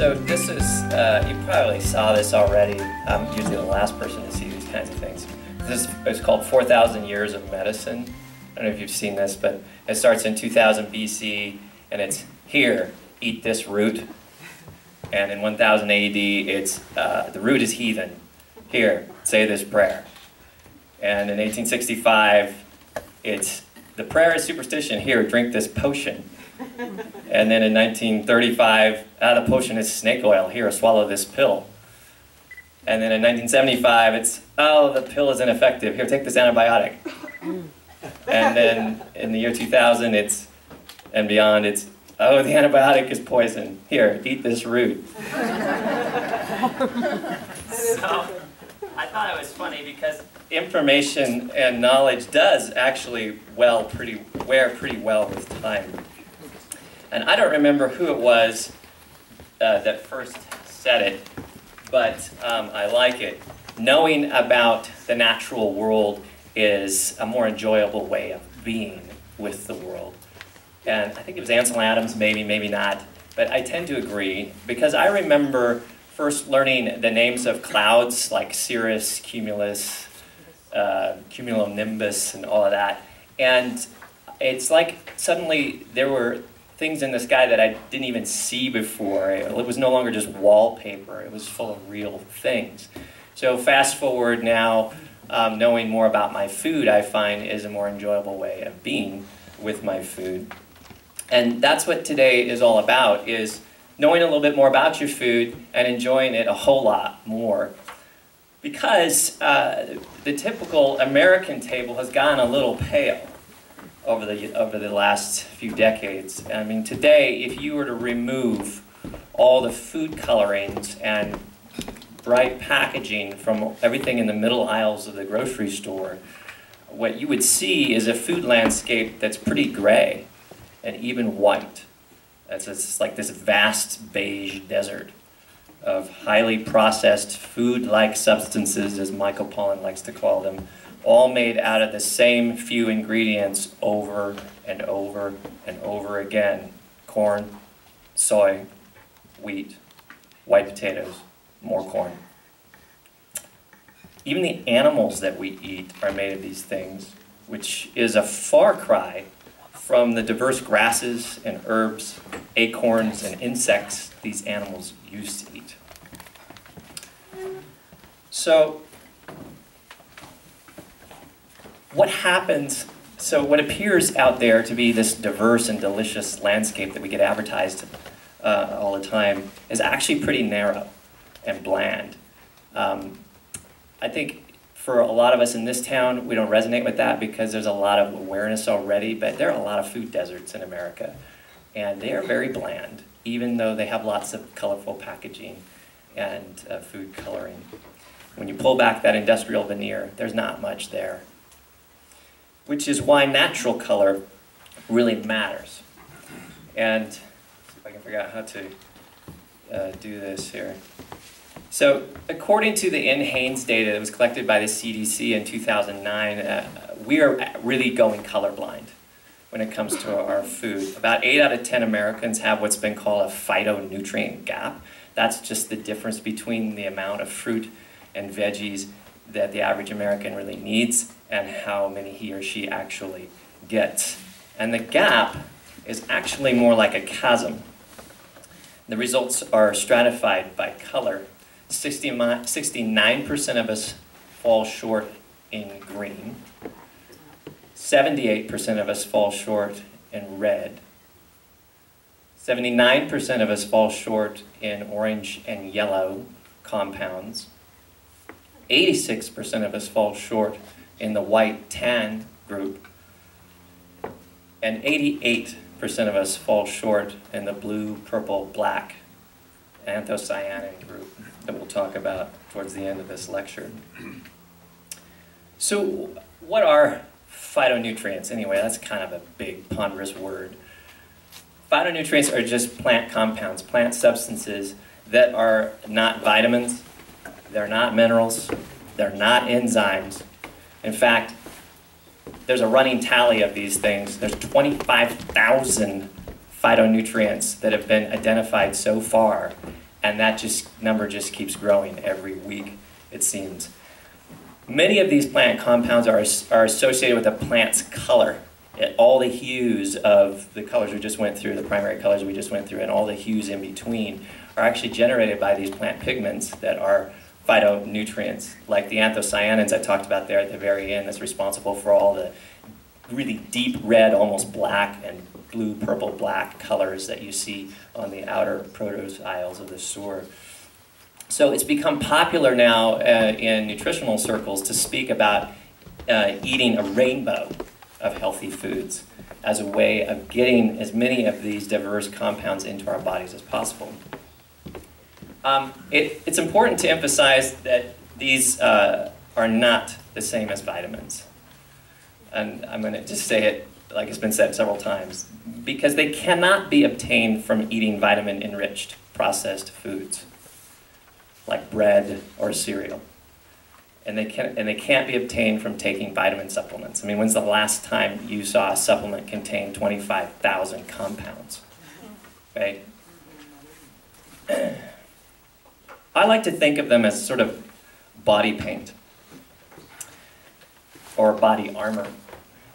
So this is, you probably saw this already. I'm usually the last person to see these kinds of things. This is called 4,000 Years of Medicine. I don't know if you've seen this, but it starts in 2000 BC, and it's here, eat this root. And in 1000 AD, it's the root is heathen. Here, say this prayer. And in 1865, it's the prayer is superstition. Here, drink this potion. And then in 1935, the potion is snake oil. Here, swallow this pill. And then in 1975, it's, oh, the pill is ineffective. Here, take this antibiotic. And then in the year 2000, it's, and beyond, it's, oh, the antibiotic is poison. Here, eat this root. So, I thought it was funny because information and knowledge does actually wear pretty well with time. And I don't remember who it was that first said it, but I like it. Knowing about the natural world is a more enjoyable way of being with the world. And I think it was Ansel Adams, maybe not, but I tend to agree because I remember first learning the names of clouds like cirrus, cumulus, cumulonimbus, and all of that. And it's like suddenly there were things in the sky that I didn't even see before. It was no longer just wallpaper. It was full of real things. So fast forward now, knowing more about my food, I find is a more enjoyable way of being with my food. And that's what today is all about, is knowing a little bit more about your food and enjoying it a whole lot more. Because the typical American table has gone a little pale over the last few decades. I mean, today, if you were to remove all the food colorings and bright packaging from everything in the middle aisles of the grocery store, what you would see is a food landscape that's pretty gray and even white. It's like this vast beige desert of highly processed food-like substances, as Michael Pollan likes to call them, all made out of the same few ingredients over and over and over again. Corn, soy, wheat, white potatoes, more corn. Even the animals that we eat are made of these things, which is a far cry from the diverse grasses and herbs, acorns and insects these animals used to eat. So, what happens, so what appears out there to be this diverse and delicious landscape that we get advertised all the time is actually pretty narrow and bland. I think for a lot of us in this town, we don't resonate with that because there's a lot of awareness already, but there are a lot of food deserts in America, and they are very bland, even though they have lots of colorful packaging and food coloring. When you pull back that industrial veneer, there's not much there, which is why natural color really matters. And see if I can figure out how to do this here. So according to the NHANES data that was collected by the CDC in 2009, we are really going colorblind when it comes to our food. About 8 out of 10 Americans have what's been called a phytonutrient gap. That's just the difference between the amount of fruit and veggies that the average American really needs and how many he or she actually gets. And the gap is actually more like a chasm. The results are stratified by color. 69% of us fall short in green. 78% of us fall short in red. 79% of us fall short in orange and yellow compounds. 86% of us fall short in the white tan group. And 88% of us fall short in the blue, purple, black anthocyanin group that we'll talk about towards the end of this lecture. So what are phytonutrients anyway? That's kind of a big, ponderous word. Phytonutrients are just plant compounds, plant substances that are not vitamins, they're not minerals, they're not enzymes. In fact, there's a running tally of these things. There's 25,000 phytonutrients that have been identified so far, And that number just keeps growing every week, it seems. Many of these plant compounds are associated with a plant's color. All the hues of the colors we just went through, the primary colors we just went through, and all the hues in between are actually generated by these plant pigments that are phytonutrients, like the anthocyanins I talked about there at the very end, that's responsible for all the really deep red, almost black, and blue, purple, black colors that you see on the outer protoziles of the spore. So it's become popular now in nutritional circles to speak about eating a rainbow of healthy foods as a way of getting as many of these diverse compounds into our bodies as possible. It's important to emphasize that these are not the same as vitamins. And I'm going to just say it like it's been said several times, because they cannot be obtained from eating vitamin-enriched processed foods, like bread or cereal. And they can't be obtained from taking vitamin supplements. I mean, when's the last time you saw a supplement contain 25,000 compounds, right? I like to think of them as sort of body paint or body armor.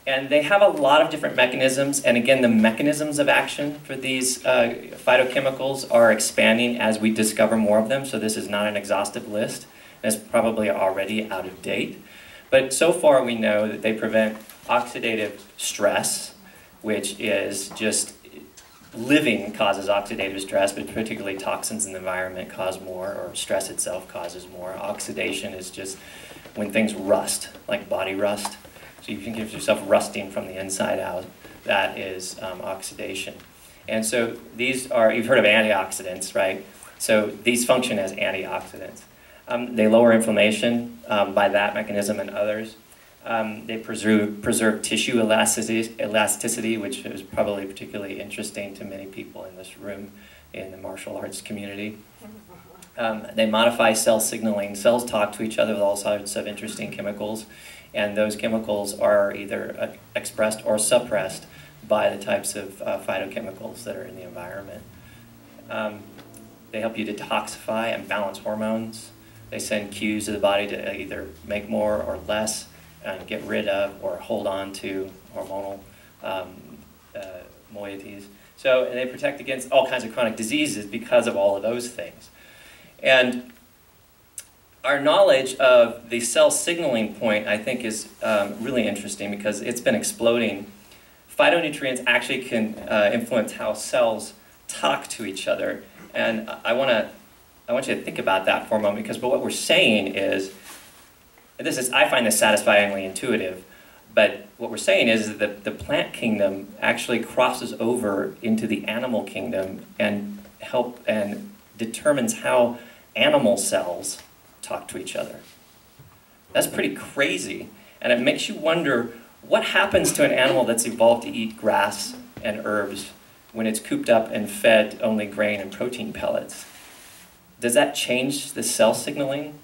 And they have a lot of different mechanisms, and again, the mechanisms of action for these phytochemicals are expanding as we discover more of them, so this is not an exhaustive list, and it's probably already out of date. But so far we know that they prevent oxidative stress, which is just living causes oxidative stress, but particularly toxins in the environment cause more, or stress itself causes more. Oxidation is just when things rust, like body rust. So you can give yourself rusting from the inside out. That is oxidation. And so these are, you've heard of antioxidants, right? So these function as antioxidants. They lower inflammation by that mechanism and others. They preserve tissue elasticity, which is probably particularly interesting to many people in this room in the martial arts community. They modify cell signaling. Cells talk to each other with all sorts of interesting chemicals, and those chemicals are either expressed or suppressed by the types of phytochemicals that are in the environment. They help you detoxify and balance hormones. They send cues to the body to either make more or less, and get rid of or hold on to hormonal moieties. So, and they protect against all kinds of chronic diseases because of all of those things. And our knowledge of the cell signaling point, I think, is really interesting because it's been exploding. Phytonutrients actually can influence how cells talk to each other. And I want you to think about that for a moment, because what we're saying is, I find this satisfyingly intuitive, but what we're saying is that the plant kingdom actually crosses over into the animal kingdom and determines how animal cells talk to each other. That's pretty crazy, and it makes you wonder what happens to an animal that's evolved to eat grass and herbs when it's cooped up and fed only grain and protein pellets. Does that change the cell signaling?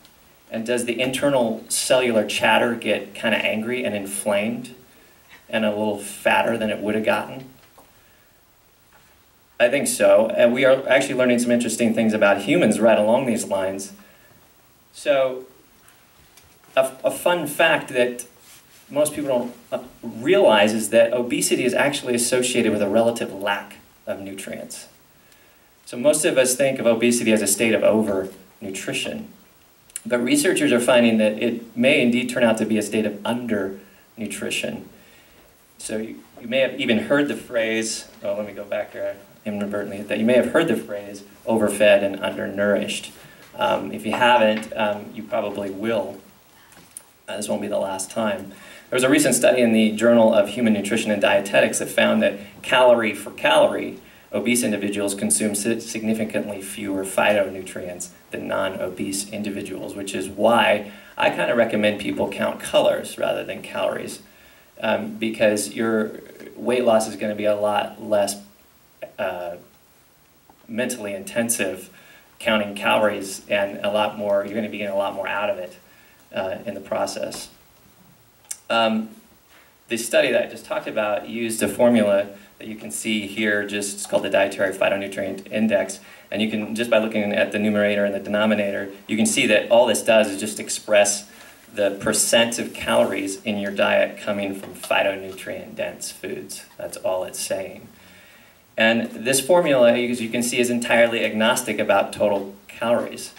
And does the internal cellular chatter get kind of angry and inflamed and a little fatter than it would have gotten? I think so. And we are actually learning some interesting things about humans right along these lines. So, a fun fact that most people don't realize is that obesity is actually associated with a relative lack of nutrients. So most of us think of obesity as a state of overnutrition. But researchers are finding that it may indeed turn out to be a state of undernutrition. So you may have even heard the phrase, oh, let me go back here inadvertently, that you may have heard the phrase overfed and undernourished. If you haven't, you probably will. This won't be the last time. There was a recent study in the Journal of Human Nutrition and Dietetics that found that calorie for calorie, obese individuals consume significantly fewer phytonutrients than non-obese individuals, which is why I kind of recommend people count colors rather than calories, because your weight loss is going to be a lot less mentally intensive counting calories, and a lot more, you're going to be getting a lot more out of it in the process. The study that I just talked about used a formula that you can see here, just it's called the Dietary Phytonutrient Index. And you can, just by looking at the numerator and the denominator, you can see that all this does is just express the percent of calories in your diet coming from phytonutrient-dense foods. That's all it's saying. And this formula, as you can see, is entirely agnostic about total calories.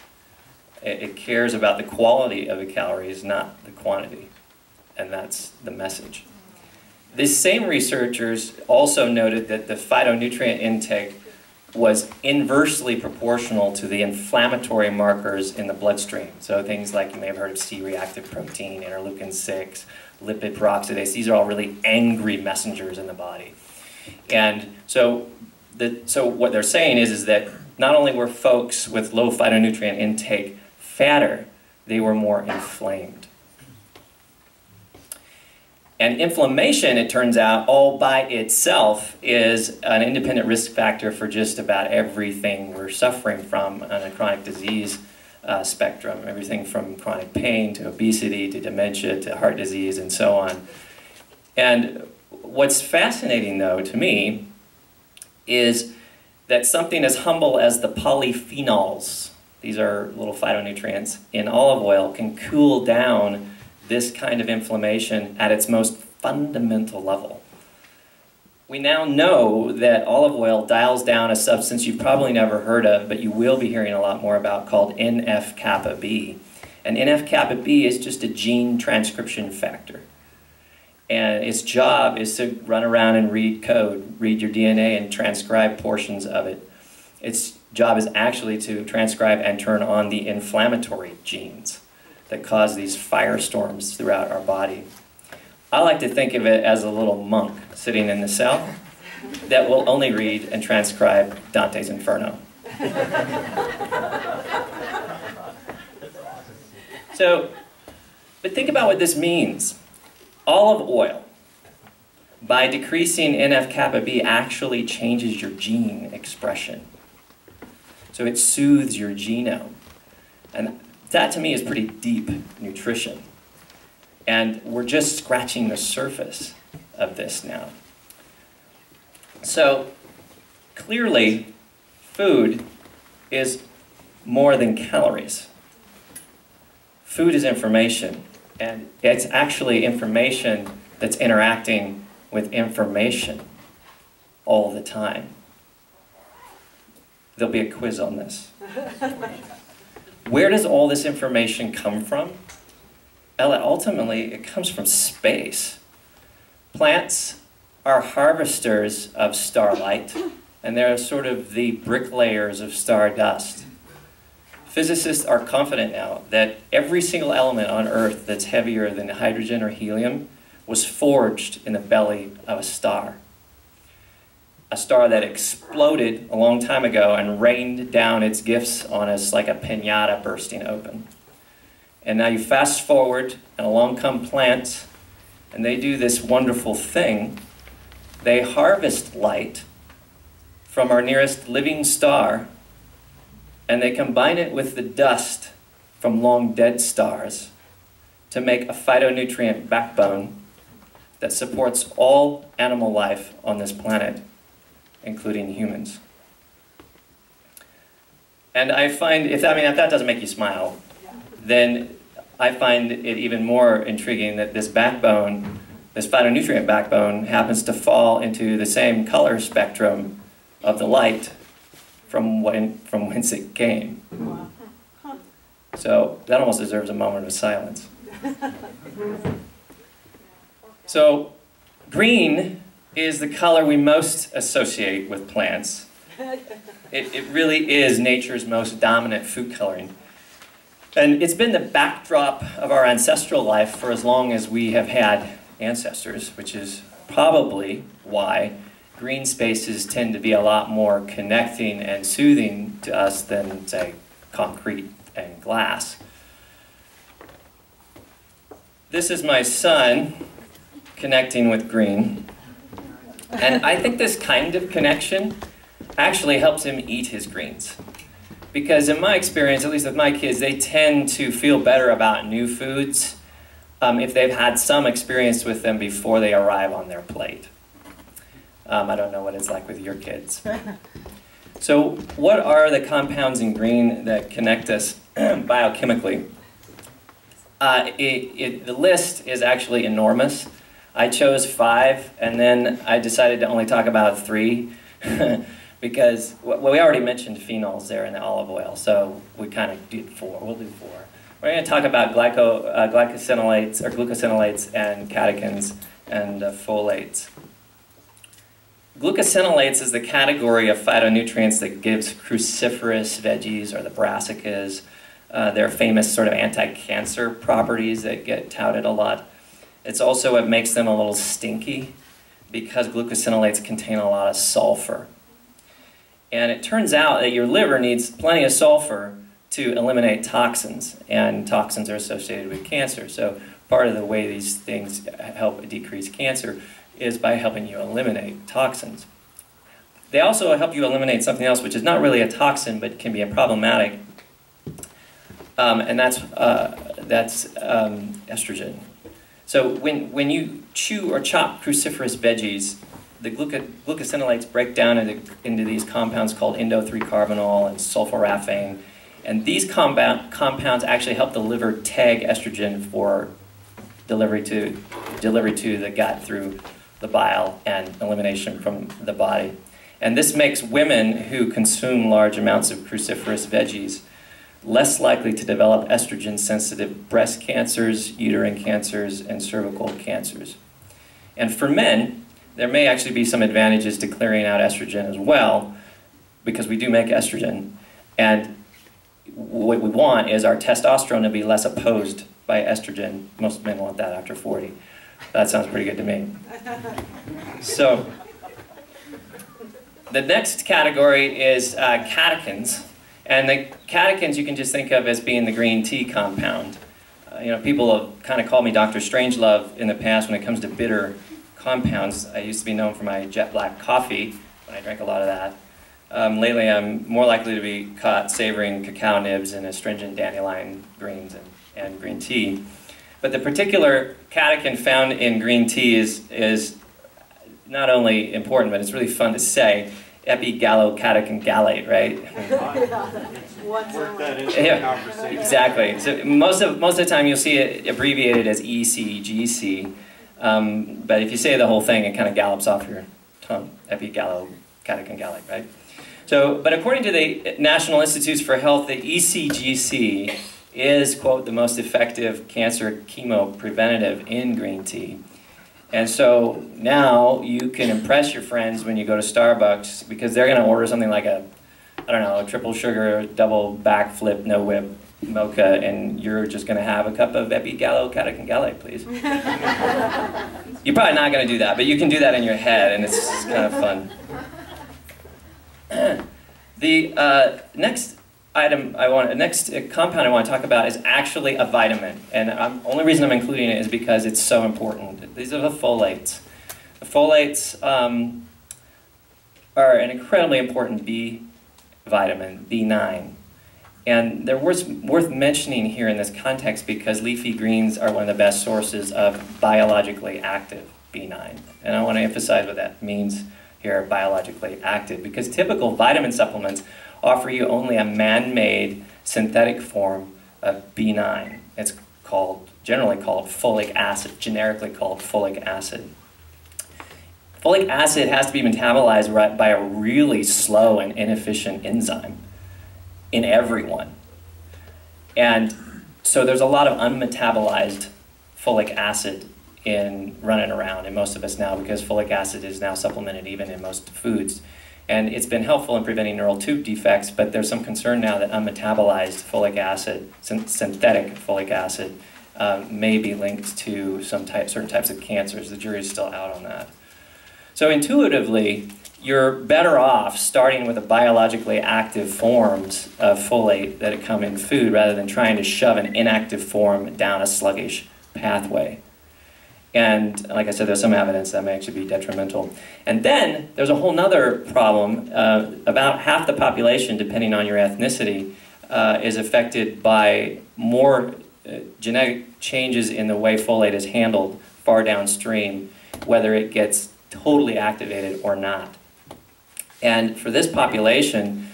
It cares about the quality of the calories, not the quantity. And that's the message. These same researchers also noted that the phytonutrient intake was inversely proportional to the inflammatory markers in the bloodstream. So things like, you may have heard of C-reactive protein, interleukin-6, lipid peroxidase. These are all really angry messengers in the body. And so what they're saying is that not only were folks with low phytonutrient intake fatter, they were more inflamed. And inflammation, it turns out, all by itself is an independent risk factor for just about everything we're suffering from on a chronic disease spectrum. Everything from chronic pain to obesity to dementia to heart disease and so on. And what's fascinating, though, to me, is that something as humble as the polyphenols, these are little phytonutrients, in olive oil can cool down this kind of inflammation at its most fundamental level. We now know that olive oil dials down a substance you've probably never heard of, but you will be hearing a lot more about, called NF-kappa B. And NF-kappa B is just a gene transcription factor. And its job is to run around and read code, read your DNA and transcribe portions of it. Its job is actually to transcribe and turn on the inflammatory genes that cause these firestorms throughout our body. I like to think of it as a little monk sitting in the cell that will only read and transcribe Dante's Inferno. But think about what this means. Olive oil, by decreasing NF-kappa B, actually changes your gene expression. So it soothes your genome. And that, to me, is pretty deep nutrition. And we're just scratching the surface of this now. So, clearly, food is more than calories. Food is information, and it's actually information that's interacting with information all the time. There'll be a quiz on this. Where does all this information come from? Well, ultimately, it comes from space. Plants are harvesters of starlight, and they're sort of the bricklayers of stardust. Physicists are confident now that every single element on Earth that's heavier than hydrogen or helium was forged in the belly of a star. A star that exploded a long time ago and rained down its gifts on us like a piñata bursting open. And now you fast forward, and along come plants, and they do this wonderful thing. They harvest light from our nearest living star, and they combine it with the dust from long dead stars to make a phytonutrient backbone that supports all animal life on this planet, including humans. And I find, if that doesn't make you smile, then I find it even more intriguing that this backbone, this phytonutrient backbone, happens to fall into the same color spectrum of the light from whence it came. So that almost deserves a moment of silence. So green is the color we most associate with plants. It really is nature's most dominant food coloring. And it's been the backdrop of our ancestral life for as long as we have had ancestors, which is probably why green spaces tend to be a lot more connecting and soothing to us than, say, concrete and glass. This is my son connecting with green. And I think this kind of connection actually helps him eat his greens. Because in my experience, at least with my kids, they tend to feel better about new foods if they've had some experience with them before they arrive on their plate. I don't know what it's like with your kids. So what are the compounds in green that connect us biochemically? The list is actually enormous. I chose 5, and then I decided to only talk about 3 because well, we already mentioned phenols there in the olive oil, so we kind of did 4. We'll do 4. We're going to talk about glucosinolates and catechins and folates. Glucosinolates is the category of phytonutrients that gives cruciferous veggies or the brassicas their famous sort of anti-cancer properties that get touted a lot. It's also what makes them a little stinky because glucosinolates contain a lot of sulfur. And it turns out that your liver needs plenty of sulfur to eliminate toxins, and toxins are associated with cancer. So part of the way these things help decrease cancer is by helping you eliminate toxins. They also help you eliminate something else, which is not really a toxin, but can be a problematic, and that's estrogen. So when you chew or chop cruciferous veggies, the glucosinolates break down into these compounds called indo-3-carbinol and sulforaphane, and these compounds actually help the liver tag estrogen for delivery to the gut through the bile and elimination from the body. And this makes women who consume large amounts of cruciferous veggies less likely to develop estrogen-sensitive breast cancers, uterine cancers, and cervical cancers. And for men, there may actually be some advantages to clearing out estrogen as well, because we do make estrogen. And what we want is our testosterone to be less opposed by estrogen. Most men want that after 40. That sounds pretty good to me. So, the next category is catechins. And the catechins you can just think of as being the green tea compound. People have kind of called me Dr. Strangelove in the past when it comes to bitter compounds. I used to be known for my jet black coffee, when I drank a lot of that. Lately I'm more likely to be caught savoring cacao nibs and astringent dandelion greens and green tea. But the particular catechin found in green tea is not only important, but it's really fun to say. Epigallocatechin gallate, right? Yeah, exactly. So most of the time you'll see it abbreviated as ECGC, but if you say the whole thing, it kind of gallops off your tongue. Epigallocatechin gallate, right? So, but according to the National Institutes for Health, the ECGC is, quote, the most effective cancer chemo preventative in green tea. And so now you can impress your friends when you go to Starbucks because they're going to order something like a triple sugar, double backflip, no whip mocha, and you're just going to have a cup of epigallocatechin gallate, please. You're probably not going to do that, but you can do that in your head, and it's kind of fun. The next compound I want to talk about is actually a vitamin, and the only reason I'm including it is because it's so important. These are the folates. The folates are an incredibly important B vitamin, B9, and they're worth mentioning here in this context because leafy greens are one of the best sources of biologically active B9, and I want to emphasize what that means here, biologically active, because typical vitamin supplements offer you only a man-made synthetic form of B9. It's generally called folic acid, generically called folic acid. Folic acid has to be metabolized by a really slow and inefficient enzyme in everyone. And so there's a lot of unmetabolized folic acid running around in most of us now because folic acid is now supplemented even in most foods. And it's been helpful in preventing neural tube defects, but there's some concern now that unmetabolized folic acid, synthetic folic acid, may be linked to certain types of cancers. The jury is still out on that. So intuitively, you're better off starting with the biologically active forms of folate that come in food rather than trying to shove an inactive form down a sluggish pathway. And like I said, there's some evidence that may actually be detrimental. And then there's a whole other problem. About half the population, depending on your ethnicity, is affected by more genetic changes in the way folate is handled far downstream, whether it gets totally activated or not. And for this population,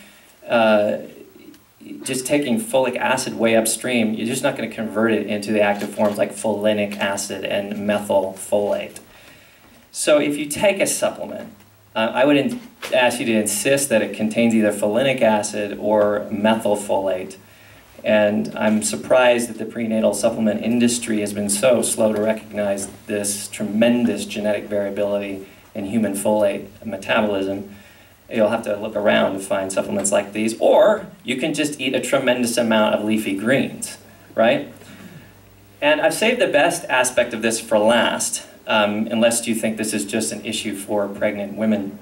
just taking folic acid way upstream, you're just not going to convert it into the active forms like folinic acid and methylfolate. So if you take a supplement, I would ask you to insist that it contains either folinic acid or methylfolate. And I'm surprised that the prenatal supplement industry has been so slow to recognize this tremendous genetic variability in human folate metabolism. You'll have to look around to find supplements like these, or you can just eat a tremendous amount of leafy greens, right? And I've saved the best aspect of this for last, unless you think this is just an issue for pregnant women.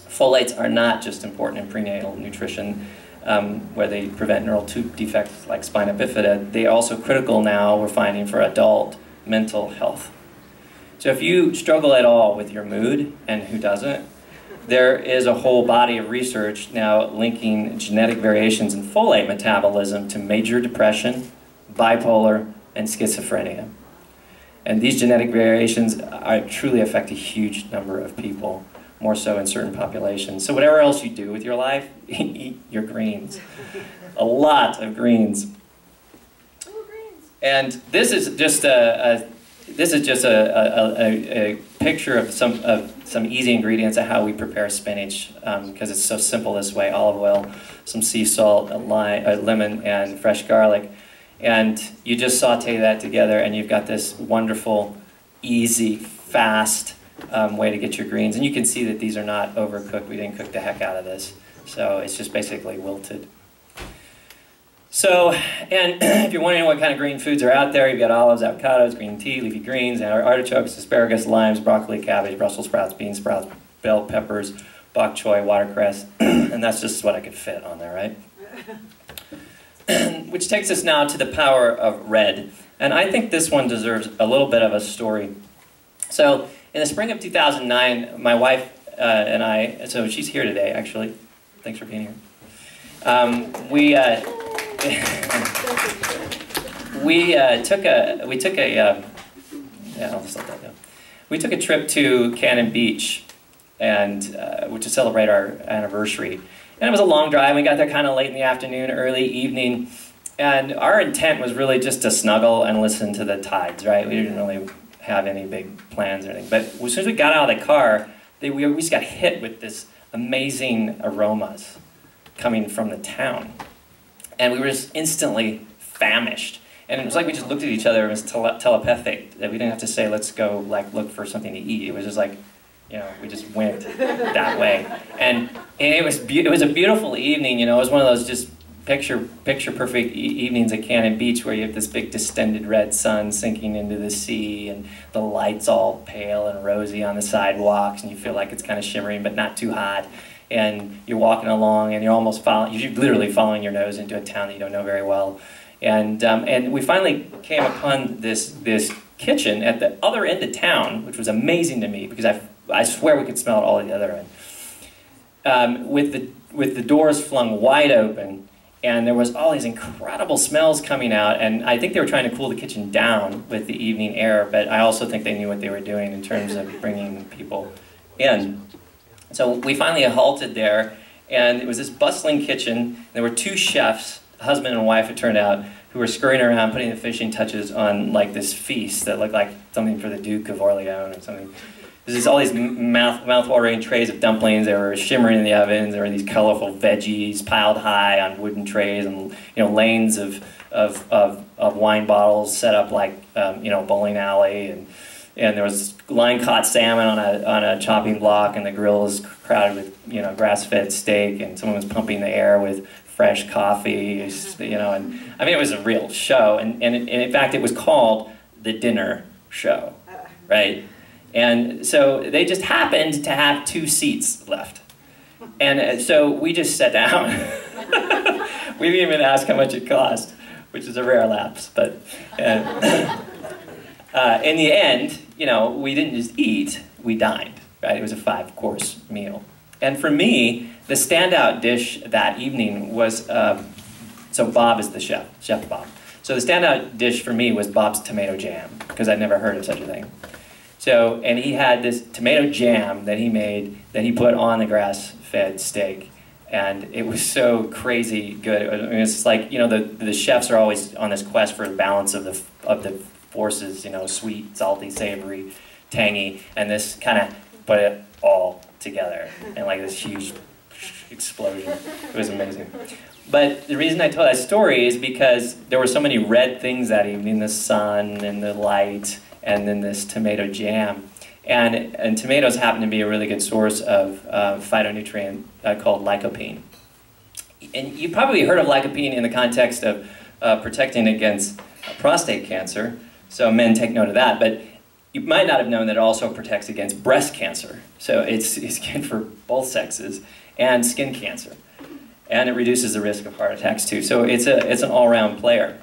Folates are not just important in prenatal nutrition, where they prevent neural tube defects like spina bifida. They are also critical now, we're finding, for adult mental health. So if you struggle at all with your mood, and who doesn't, there is a whole body of research now linking genetic variations in folate metabolism to major depression, bipolar, and schizophrenia. And these genetic variations truly affect a huge number of people, more so in certain populations. So whatever else you do with your life, eat your greens. A lot of greens. And this is just a picture of some easy ingredients of how we prepare spinach, because it's so simple this way: olive oil, some sea salt, lemon, and fresh garlic. And you just saute that together, and you've got this wonderful, easy, fast way to get your greens. And you can see that these are not overcooked. We didn't cook the heck out of this. So it's just basically wilted. So, and if you're wondering what kind of green foods are out there, you've got olives, avocados, green tea, leafy greens, artichokes, asparagus, limes, broccoli, cabbage, Brussels sprouts, bean sprouts, bell peppers, bok choy, watercress, and that's just what I could fit on there, right? Which takes us now to the power of red. And I think this one deserves a little bit of a story. So, in the spring of 2009, my wife and I, so she's here today, actually. Thanks for being here. We took a trip to Cannon Beach, and to celebrate our anniversary. And it was a long drive. We got there kind of late in the afternoon, early evening, and our intent was really just to snuggle and listen to the tides, right? We didn't really have any big plans or anything. But as soon as we got out of the car, we just got hit with this amazing aromas coming from the town. And we were just instantly famished. And it was like we just looked at each other. It was telepathic, that we didn't have to say, let's go look for something to eat. It was just like, you know, we just went that way. And it was a beautiful evening, you know. It was one of those just picture perfect evenings at Cannon Beach, where you have this big distended red sun sinking into the sea, and the lights all pale and rosy on the sidewalks, and you feel like it's kind of shimmering but not too hot. And you're walking along, and you're literally following your nose into a town that you don't know very well. And we finally came upon this kitchen at the other end of town, which was amazing to me, because I swear we could smell it all at the other end. With the doors flung wide open, and there was all these incredible smells coming out, and I think they were trying to cool the kitchen down with the evening air, but I also think they knew what they were doing in terms of bringing people in. So we finally halted there, and it was this bustling kitchen. There were two chefs, husband and wife it turned out, who were scurrying around putting the finishing touches on like this feast that looked like something for the Duke of Orleans or something. There's all these mouth-watering trays of dumplings that were shimmering in the ovens. There were these colorful veggies piled high on wooden trays, and lanes of wine bottles set up like bowling alley, and there was line-caught salmon on a chopping block, and the grill was crowded with grass-fed steak, and someone was pumping the air with fresh coffee, and I mean, it was a real show, and in fact it was called the dinner show, right? And so they just happened to have 2 seats left. And so we just sat down. We didn't even ask how much it cost, which is a rare lapse. But in the end, we didn't just eat, we dined, right? It was a 5-course meal. And for me, the standout dish that evening was, so Bob is the chef, Chef Bob. So the standout dish for me was Bob's tomato jam, because I'd never heard of such a thing. So, and he had this tomato jam that he made that he put on the grass-fed steak. And it was so crazy good. I mean, it's like, you know, the chefs are always on this quest for the balance of the forces, you know, sweet, salty, savory, tangy, and this kind of put it all together in like this huge explosion. It was amazing. But the reason I told that story is because there were so many red things that evening, the sun and the light, and then this tomato jam. And tomatoes happen to be a really good source of phytonutrient called lycopene. And you probably heard of lycopene in the context of protecting against prostate cancer, so men take note of that. But you might not have known that it also protects against breast cancer. So it's good for both sexes, and skin cancer. And it reduces the risk of heart attacks too. So it's an all-round player.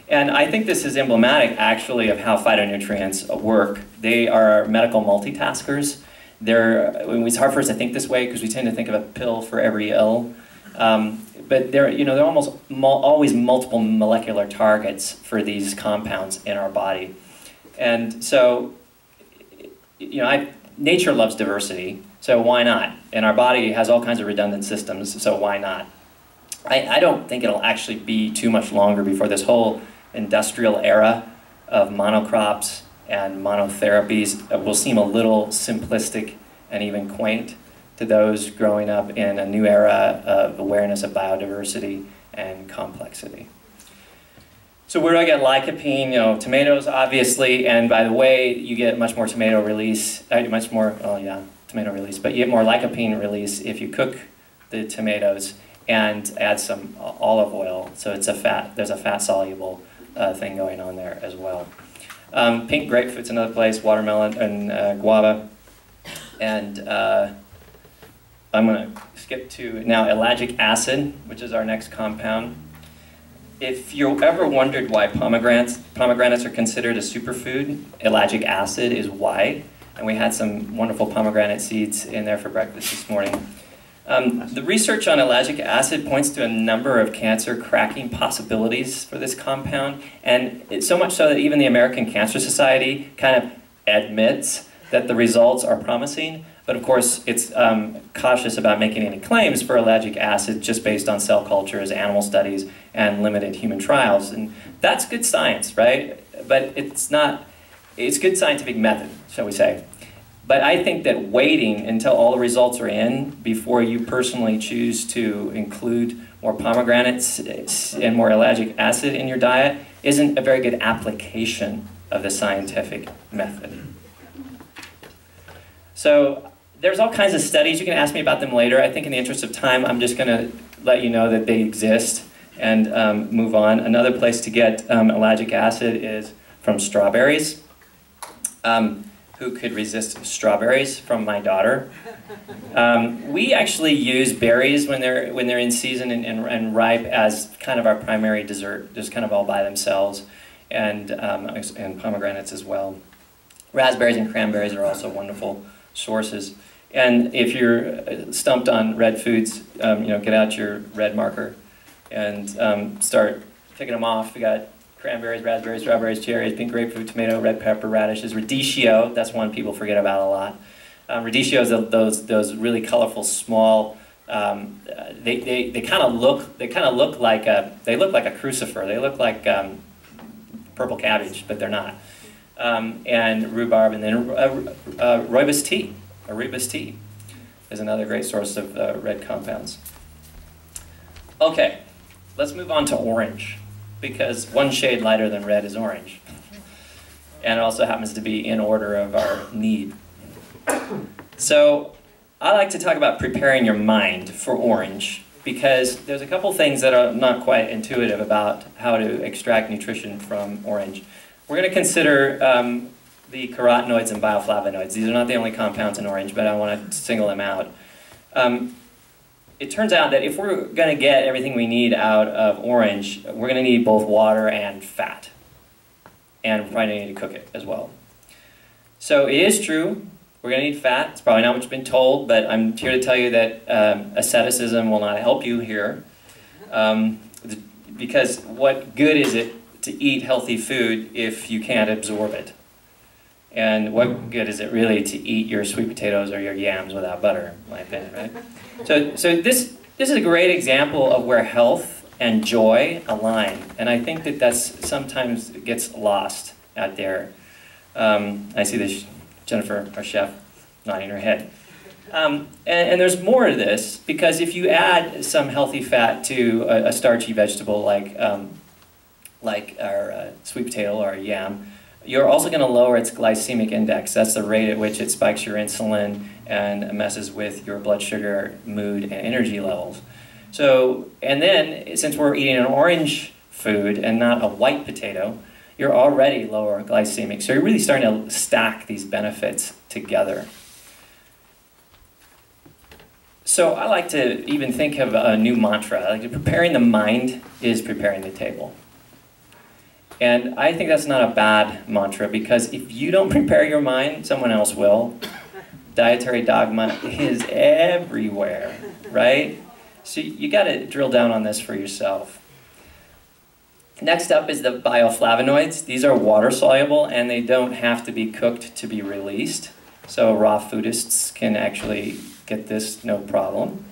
And I think this is emblematic, actually, of how phytonutrients work. They are medical multitaskers. It's hard for us to think this way because we tend to think of a pill for every ill. But they're almost always multiple molecular targets for these compounds in our body. And so, nature loves diversity, so why not? And our body has all kinds of redundant systems, so why not? I don't think it'll actually be too much longer before this whole industrial era of monocrops and monotherapies will seem a little simplistic and even quaint to those growing up in a new era of awareness of biodiversity and complexity. So where do I get lycopene? You know, tomatoes, obviously, and by the way, you get much more tomato release, tomato release, but you get more lycopene release if you cook the tomatoes and add some olive oil. So it's there's a fat-soluble thing going on there as well. Pink grapefruit's another place, watermelon and guava. And I'm going to skip to now ellagic acid, which is our next compound. If you ever wondered why pomegranates are considered a superfood, ellagic acid is why. And we had some wonderful pomegranate seeds in there for breakfast this morning. The research on ellagic acid points to a number of cancer-cracking possibilities for this compound, and it's so much so that even the American Cancer Society kind of admits that the results are promising, but of course it's cautious about making any claims for ellagic acid just based on cell cultures, animal studies, and limited human trials. And that's good science, right? But it's good scientific method, shall we say. But I think that waiting until all the results are in before you personally choose to include more pomegranates and more ellagic acid in your diet isn't a very good application of the scientific method. So there's all kinds of studies. You can ask me about them later. I think in the interest of time, I'm just going to let you know that they exist and move on. Another place to get ellagic acid is from strawberries. Who could resist strawberries? From my daughter. We actually use berries when they're in season and ripe as kind of our primary dessert, just kind of all by themselves, and pomegranates as well. Raspberries and cranberries are also wonderful sources. And if you're stumped on red foods, get out your red marker and start picking them off. We got cranberries, raspberries, strawberries, cherries, pink grapefruit, tomato, red pepper, radishes, radicchio. That's one people forget about a lot. Radicchio is those really colorful, small. They kind of look like a crucifer. They look like purple cabbage, but they're not. And rhubarb, and then rooibos tea. Rooibos tea is another great source of red compounds. Okay, let's move on to orange, because one shade lighter than red is orange. And it also happens to be in order of our need. So I like to talk about preparing your mind for orange, because there's a couple things that are not quite intuitive about how to extract nutrition from orange. We're going to consider the carotenoids and bioflavonoids. These are not the only compounds in orange, but I want to single them out. It turns out that if we're going to get everything we need out of orange, we're going to need both water and fat. And we're probably going to need to cook it as well. So it is true, we're going to need fat. It's probably not what you've been told, but I'm here to tell you that asceticism will not help you here. Because what good is it to eat healthy food if you can't absorb it? And what good is it really to eat your sweet potatoes or your yams without butter, in my opinion, right? So this is a great example of where health and joy align. And I think that that's sometimes gets lost out there. I see this, Jennifer, our chef, nodding her head. And there's more to this, because if you add some healthy fat to a starchy vegetable like our sweet potato or our yam, you're also going to lower its glycemic index. That's the rate at which it spikes your insulin and messes with your blood sugar, mood, and energy levels. So, and then, since we're eating an orange food and not a white potato, you're already lower glycemic. So you're really starting to stack these benefits together. So I like to even think of a new mantra. Like, preparing the mind is preparing the table. And I think that's not a bad mantra, because if you don't prepare your mind, someone else will. Dietary dogma is everywhere, right? So you got to drill down on this for yourself. Next up is the bioflavonoids. These are water soluble, and they don't have to be cooked to be released. So raw foodists can actually get this no problem.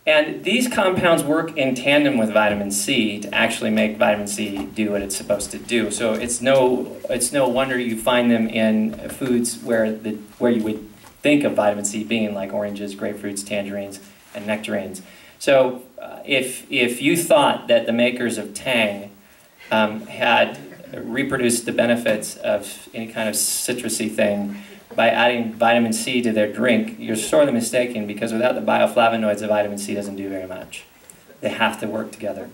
And these compounds work in tandem with vitamin C to actually make vitamin C do what it's supposed to do. So it's no wonder you find them in foods where you would think of vitamin C being, like oranges, grapefruits, tangerines, and nectarines. So if you thought that the makers of Tang had reproduced the benefits of any kind of citrusy thing by adding vitamin C to their drink, you're sorely mistaken, because without the bioflavonoids, the vitamin C doesn't do very much. They have to work together.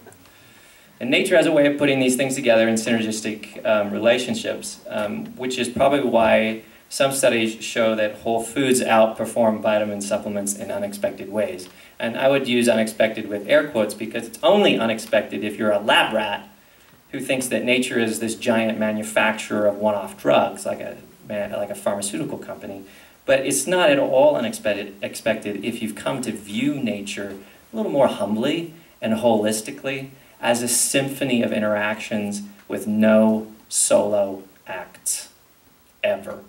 And nature has a way of putting these things together in synergistic relationships, which is probably why some studies show that whole foods outperform vitamin supplements in unexpected ways. And I would use unexpected with air quotes, because it's only unexpected if you're a lab rat who thinks that nature is this giant manufacturer of one-off drugs, like a pharmaceutical company. But it's not at all unexpected if you've come to view nature a little more humbly and holistically as a symphony of interactions with no solo acts, ever.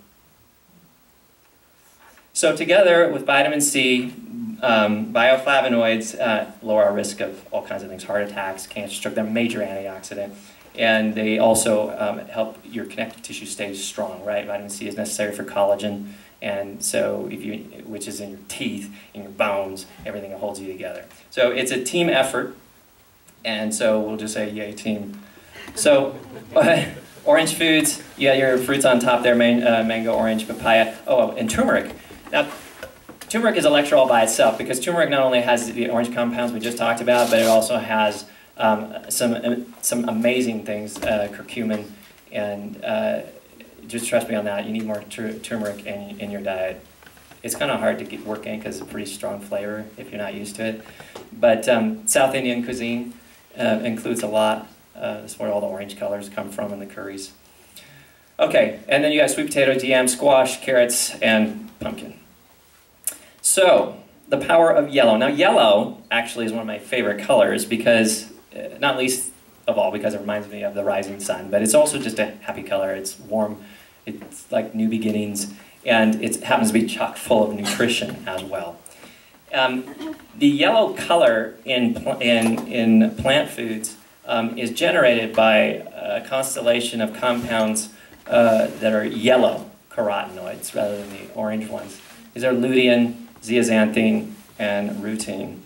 So together with vitamin C, bioflavonoids lower our risk of all kinds of things, heart attacks, cancer, stroke. They're a major antioxidant. And they also help your connective tissue stay strong, right? Vitamin C is necessary for collagen, and so which is in your teeth, in your bones, everything that holds you together. So it's a team effort, and so we'll just say, yay, team. So orange foods, you got your fruits on top there, mango, orange, papaya. Oh, and turmeric. Now, turmeric is a lecture all by itself, because turmeric not only has the orange compounds we just talked about, but it also has some amazing things, curcumin, and just trust me on that. You need more turmeric in your diet. It's kind of hard to get working because it's a pretty strong flavor if you're not used to it. But South Indian cuisine includes a lot. That's where all the orange colors come from in the curries. Okay, and then you got sweet potatoes, yam, squash, carrots, and pumpkin. So, the power of yellow. Now, yellow actually is one of my favorite colors, because not least of all because it reminds me of the rising sun, but it's also just a happy color. It's warm, it's like new beginnings, and it happens to be chock full of nutrition as well. The yellow color in plant foods is generated by a constellation of compounds that are yellow carotenoids rather than the orange ones. These are lutein, zeaxanthin, and rutin.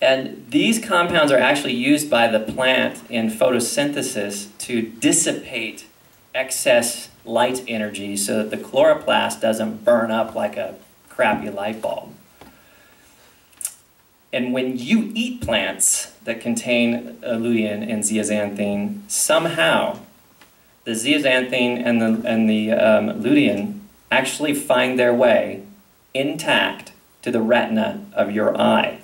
And these compounds are actually used by the plant in photosynthesis to dissipate excess light energy so that the chloroplast doesn't burn up like a crappy light bulb. And when you eat plants that contain lutein and zeaxanthin, somehow the zeaxanthin and the lutein actually find their way intact to the retina of your eye.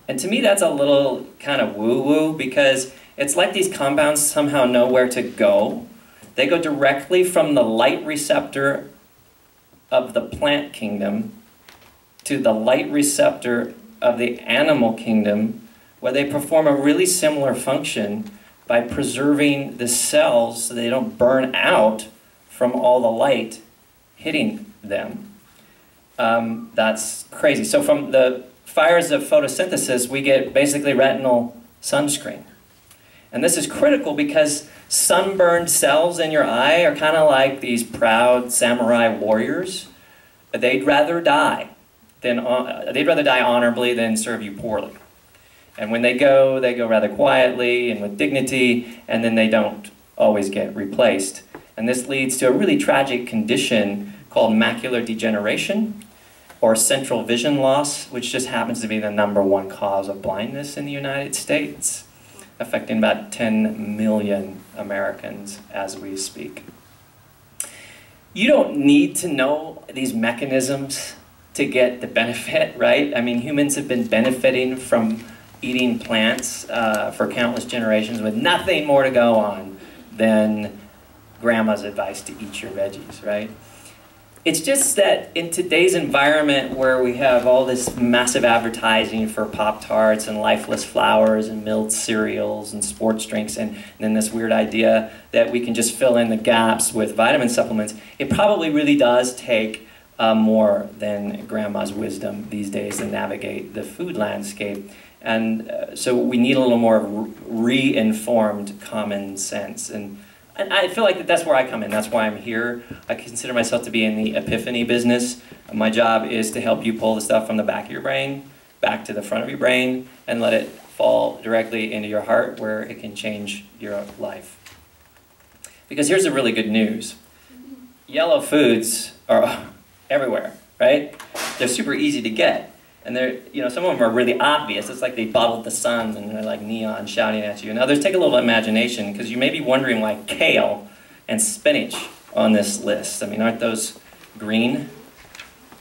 And to me, that's a little kind of woo-woo, because it's like these compounds somehow know where to go. They go directly from the light receptor of the plant kingdom to the light receptor of the animal kingdom, where they perform a really similar function, by preserving the cells so they don't burn out from all the light hitting them. That's crazy. So from the fires of photosynthesis, we get basically retinal sunscreen. And this is critical because sunburned cells in your eye are kind of like these proud samurai warriors. They'd rather die honorably than serve you poorly. And when they go rather quietly and with dignity, and then they don't always get replaced. And this leads to a really tragic condition called macular degeneration, or central vision loss, which just happens to be the #1 cause of blindness in the United States, affecting about 10 million Americans as we speak. You don't need to know these mechanisms to get the benefit, right? I mean, humans have been benefiting from eating plants for countless generations with nothing more to go on than grandma's advice to eat your veggies, right? It's just that in today's environment where we have all this massive advertising for Pop-Tarts and lifeless flowers and milled cereals and sports drinks, and then this weird idea that we can just fill in the gaps with vitamin supplements, it probably really does take more than grandma's wisdom these days to navigate the food landscape. And so we need a little more re-informed common sense. And I feel like that's where I come in. That's why I'm here. I consider myself to be in the epiphany business. My job is to help you pull the stuff from the back of your brain back to the front of your brain and let it fall directly into your heart where it can change your life. Because here's the really good news. Yellow foods are everywhere, right? They're super easy to get. And they're, you know, some of them are really obvious. It's like they bottled the sun and they're like neon shouting at you. And others take a little imagination, because you may be wondering why kale and spinach on this list. I mean, aren't those green?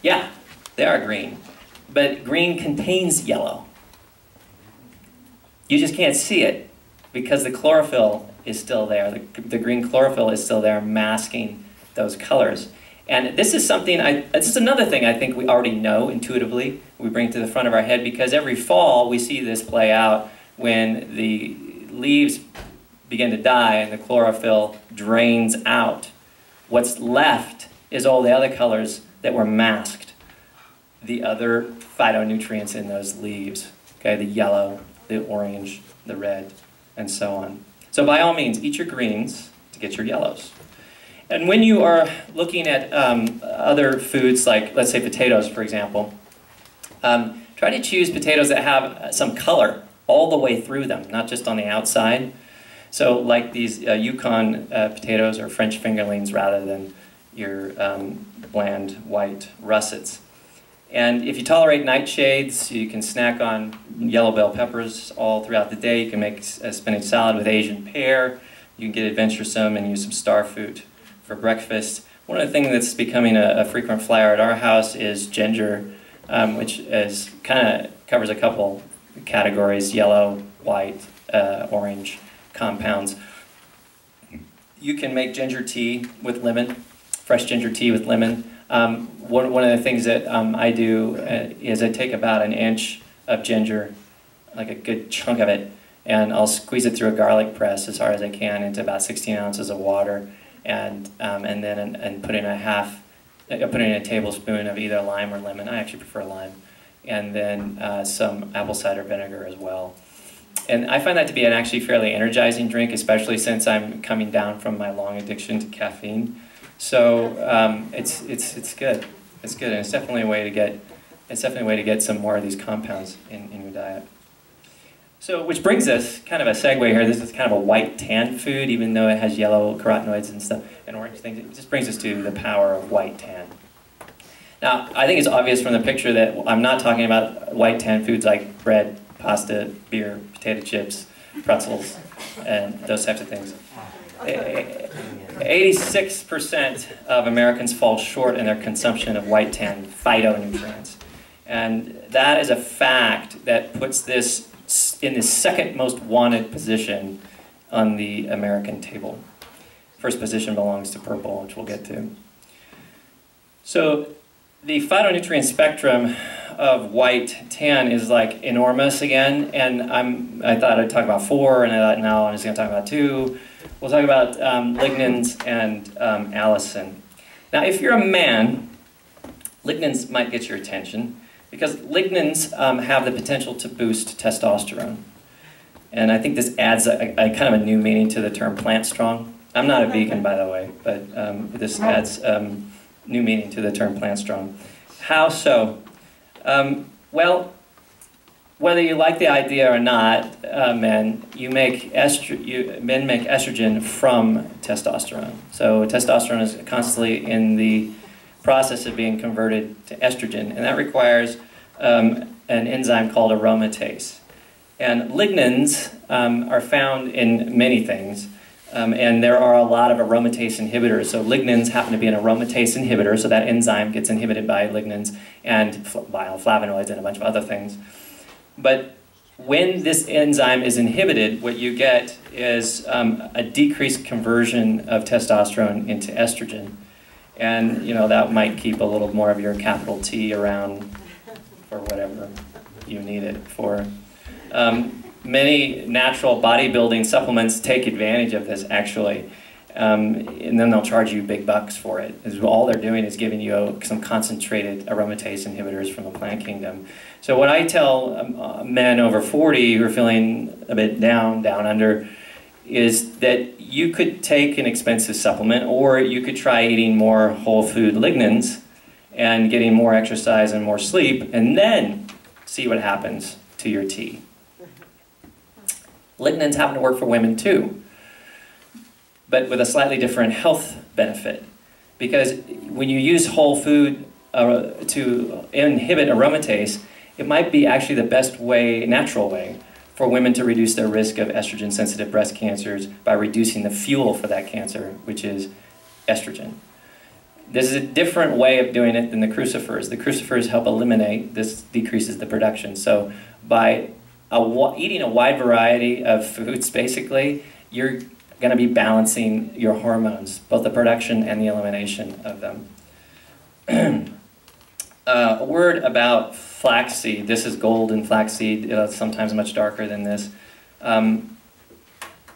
Yeah, they are green. But green contains yellow. You just can't see it because the chlorophyll is still there. The green chlorophyll is still there, masking those colors. And this is something, this is another thing I think we already know intuitively, we bring to the front of our head, because every fall we see this play out when the leaves begin to die and the chlorophyll drains out. What's left is all the other colors that were masked, the other phytonutrients in those leaves, okay, the yellow, the orange, the red, and so on. So by all means, eat your greens to get your yellows. And when you are looking at other foods, like let's say potatoes, for example, try to choose potatoes that have some color all the way through them, not just on the outside. So like these Yukon potatoes or French fingerlings rather than your bland white russets. And if you tolerate nightshades, you can snack on yellow bell peppers all throughout the day. You can make a spinach salad with Asian pear. You can get adventuresome and use some star fruit for breakfast. One of the things that's becoming a frequent flyer at our house is ginger, which is kind of covers a couple categories: yellow, white, orange compounds. You can make ginger tea with lemon, fresh ginger tea with lemon. One of the things that I do is I take about an inch of ginger, like a good chunk of it, and I'll squeeze it through a garlic press as hard as I can into about 16 ounces of water. And then put in put in a tablespoon of either lime or lemon. I actually prefer lime, and then some apple cider vinegar as well. And I find that to be an actually fairly energizing drink, especially since I'm coming down from my long addiction to caffeine. So it's good. It's good, and it's definitely a way to get some more of these compounds in your diet. So, which brings us, kind of a segue here, this is kind of a white tan food, even though it has yellow carotenoids and stuff, and orange things. It just brings us to the power of white tan. Now, I think it's obvious from the picture that I'm not talking about white tan foods like bread, pasta, beer, potato chips, pretzels, and those types of things. 86% of Americans fall short in their consumption of white tan phytonutrients. And that is a fact that puts this in the second most wanted position on the American table. First position belongs to purple, which we'll get to. So the phytonutrient spectrum of white tan is like enormous again, and I thought I'd talk about 4, and I thought no, I'm just going to talk about 2. We'll talk about lignans and allicin. Now, if you're a man, lignans might get your attention because lignans have the potential to boost testosterone, and I think this adds a kind of a new meaning to the term plant strong. I'm not a vegan, by the way, but this adds new meaning to the term plant strong. How so? Well, whether you like the idea or not, men make estrogen from testosterone. So testosterone is constantly in the process of being converted to estrogen, and that requires an enzyme called aromatase. And lignans are found in many things. And there are a lot of aromatase inhibitors. So lignans happen to be an aromatase inhibitor, so that enzyme gets inhibited by lignans and bioflavonoids and a bunch of other things. But when this enzyme is inhibited, what you get is a decreased conversion of testosterone into estrogen. And that might keep a little more of your capital T around for whatever you need it for. Many natural bodybuilding supplements take advantage of this, actually, and then they'll charge you big bucks for it. All they're doing is giving you some concentrated aromatase inhibitors from the plant kingdom. So what I tell men over 40 who are feeling a bit down under, is that you could take an expensive supplement, or you could try eating more whole food lignans and getting more exercise and more sleep, and then see what happens to your T. Lignans happen to work for women too, but with a slightly different health benefit. Because when you use whole food to inhibit aromatase, it might be actually the best way, natural way, for women to reduce their risk of estrogen-sensitive breast cancers by reducing the fuel for that cancer, which is estrogen. This is a different way of doing it than the crucifers. The crucifers help eliminate, this decreases the production. So by eating a wide variety of foods, basically, you're going to be balancing your hormones, both the production and the elimination of them. A word about flaxseed. This is golden flaxseed, sometimes much darker than this. I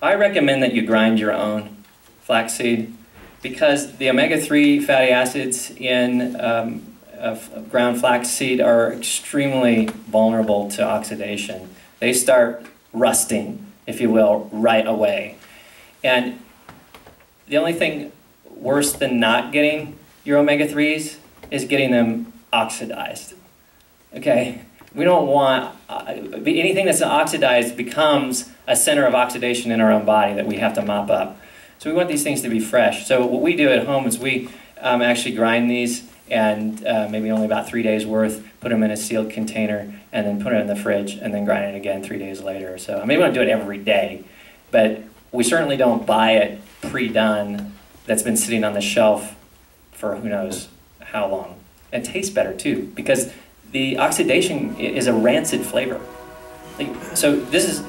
recommend that you grind your own flaxseed because the omega-3 fatty acids in ground flaxseed are extremely vulnerable to oxidation. They start rusting, if you will, right away. And the only thing worse than not getting your omega-3s is getting them oxidized. Okay? We don't want, anything that's oxidized becomes a center of oxidation in our own body that we have to mop up. So we want these things to be fresh. So what we do at home is we actually grind these and maybe only about 3 days worth, put them in a sealed container, and then put it in the fridge, and then grind it again 3 days later. So I mean, we don't do it every day, but we certainly don't buy it pre-done that's been sitting on the shelf for who knows how long. It tastes better too, because the oxidation is a rancid flavor. So this is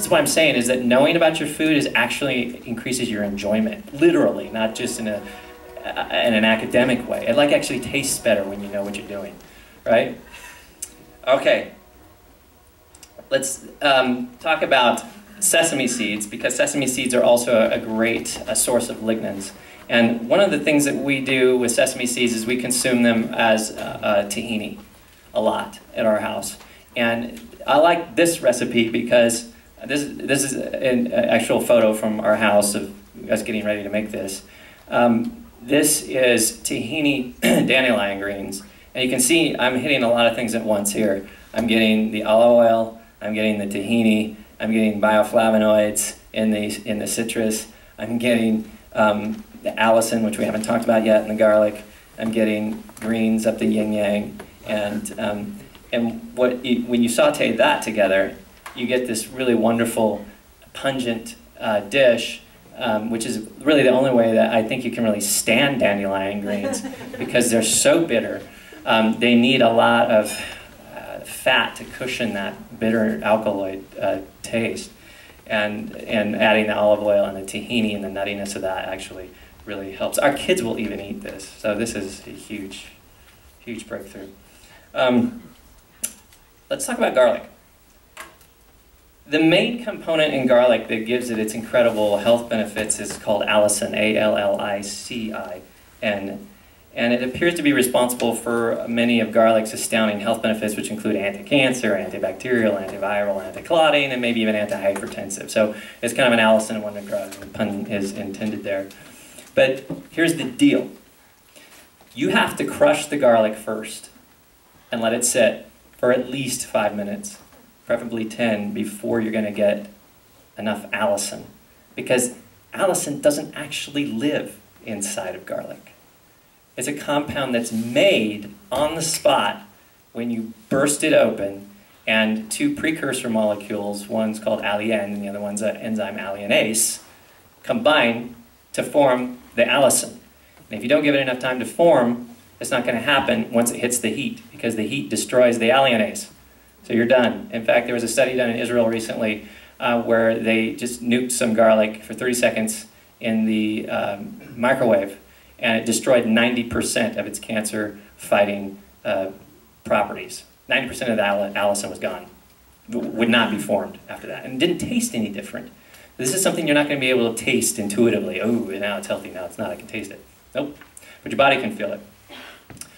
what I'm saying, is that knowing about your food is actually increases your enjoyment, literally, not just in an academic way. It actually tastes better when you know what you're doing, right? Okay, let's talk about sesame seeds, because sesame seeds are also a great source of lignans. And one of the things that we do with sesame seeds is we consume them as tahini a lot at our house. And I like this recipe because this is an actual photo from our house of us getting ready to make this. This is tahini dandelion greens. And you can see I'm hitting a lot of things at once here. I'm getting the olive oil, I'm getting the tahini, I'm getting bioflavonoids in the citrus, I'm getting the allicin, which we haven't talked about yet, and the garlic. I'm getting greens up the yin-yang. And when you saute that together, you get this really wonderful, pungent dish, which is really the only way that I think you can really stand dandelion greens, because they're so bitter. They need a lot of fat to cushion that bitter alkaloid taste. And adding the olive oil and the tahini and the nuttiness of that actually really helps. Our kids will even eat this, so this is a huge, huge breakthrough. let's talk about garlic. The main component in garlic that gives it its incredible health benefits is called allicin, A-L-L-I-C-I-N. And it appears to be responsible for many of garlic's astounding health benefits, which include anti-cancer, antibacterial, antiviral, anti-clotting, and maybe even antihypertensive. So it's kind of an allicin in one drug, the pun is intended there. But here's the deal. You have to crush the garlic first and let it sit for at least 5 minutes, preferably 10, before you're going to get enough allicin. Because allicin doesn't actually live inside of garlic. It's a compound that's made on the spot when you burst it open, and two precursor molecules, one's called alleine and the other one's an enzyme alliinase, combine to form the allicin. And if you don't give it enough time to form, it's not going to happen once it hits the heat, because the heat destroys the alliinase. So you're done. In fact, there was a study done in Israel recently where they just nuked some garlic for 30 seconds in the microwave, and it destroyed 90% of its cancer-fighting properties. 90% of the allicin was gone. Would not be formed after that, and didn't taste any different. This is something you're not going to be able to taste intuitively. Oh, now it's healthy, now it's not, I can taste it. Nope, but your body can feel it.